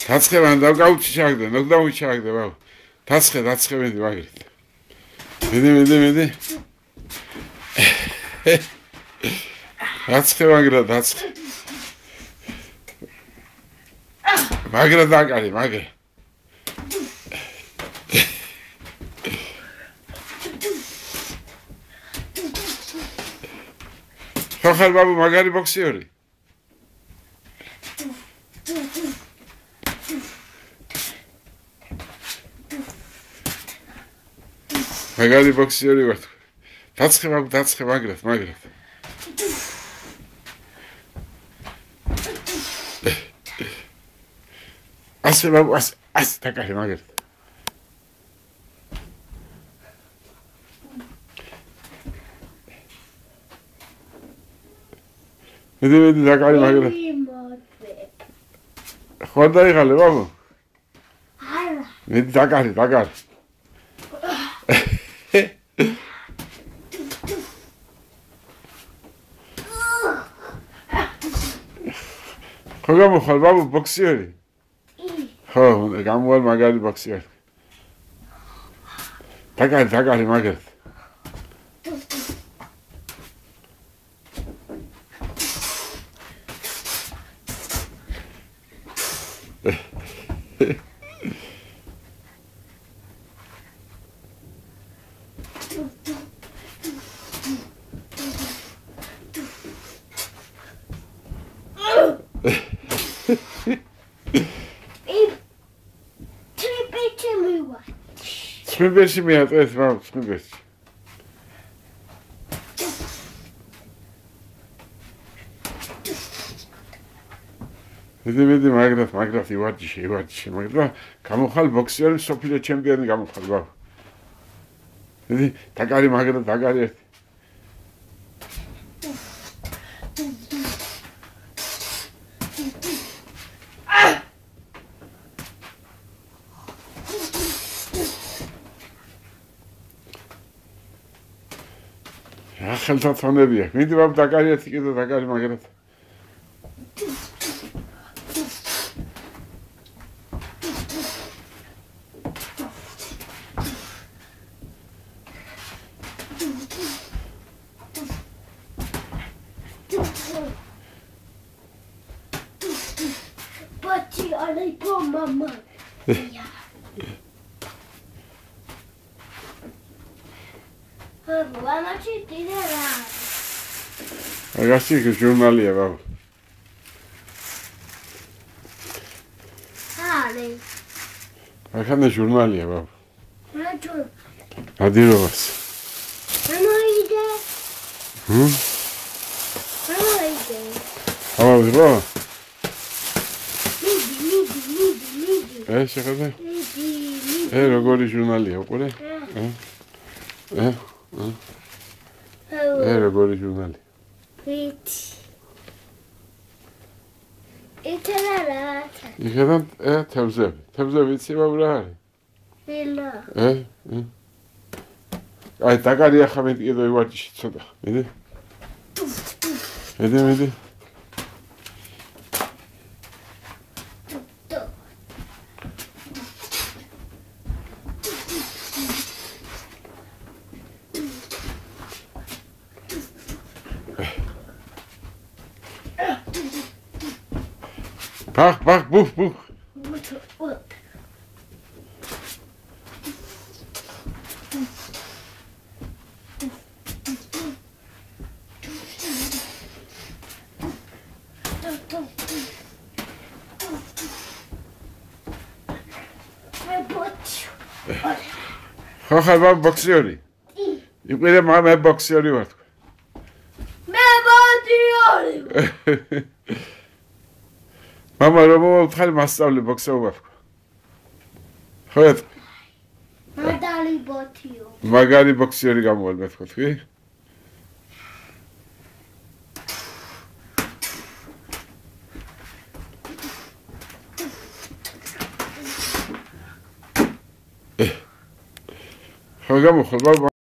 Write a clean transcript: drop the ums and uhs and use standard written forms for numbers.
დაცხევან დავგაუჩი ჩაგდე, ნოკდაუნი ჩაგდე, ბაბუ. დაცხე მედი მაგრით. მედი. დაცხე მაგრა. მაგრა დაკარი, მაგრა. ხახალ ბაბუ მაგარი ბოქსიორი. მაგარი ბოქსიორი ვარ. დაცხე მაგრად. ასე ბაბუ, ასე დაკარი მაგრად. მედი დაკარი მაგრად. ხო დაიღალე ბაბუ? არა. მედი დაკარი. ხო გამოხვალ ბაბუ ბოქსიორი? ხო, გამოვალ მაგარი ბოქსიორი. დაკარი მაგრად. Smibirsi მიაწეს ბაბუ, smibirsi. მედი მაგრად ივარჯიშე, მაგრამ გამოხალ ბოქსიორი სოფლიო ჩემპიონი გამოხალ ბაბუ. მედი დაკარი მაგრად ერთი. ხელთა თონებია. მინდი ბაბუ დაკარი ერთი კიდე დაკარი მაგრად. Bati alai po mama. Vamos tirar. Agora que jornalia, vamos. Ale. Agora jornalia, vamos. Não. Adiós. Não ide. Não ide. Vamos, vamos. Midi. Chega Midi. Agora jornalia, uqure? როგორი ჟურნალი? ვიცი. ითერარა. იხედან თევზები იცი ბაბუ რა არის? ვილა. აი დაკარი ახლა მე კიდე ვიwatch-ში ცოტა. მედი. Bak, buf. ხახალ ბაბუ ბოქსიორი? იყვირე მე ბოქსიორი ვარ. მე ბოქსიორი. მამა რომ მოვხარ მასწავლე ბოქსეობას. ხო? მაგარი ბოქსიორი გამოვალ მე თქვი? ხო გამოხვალ ბაბუ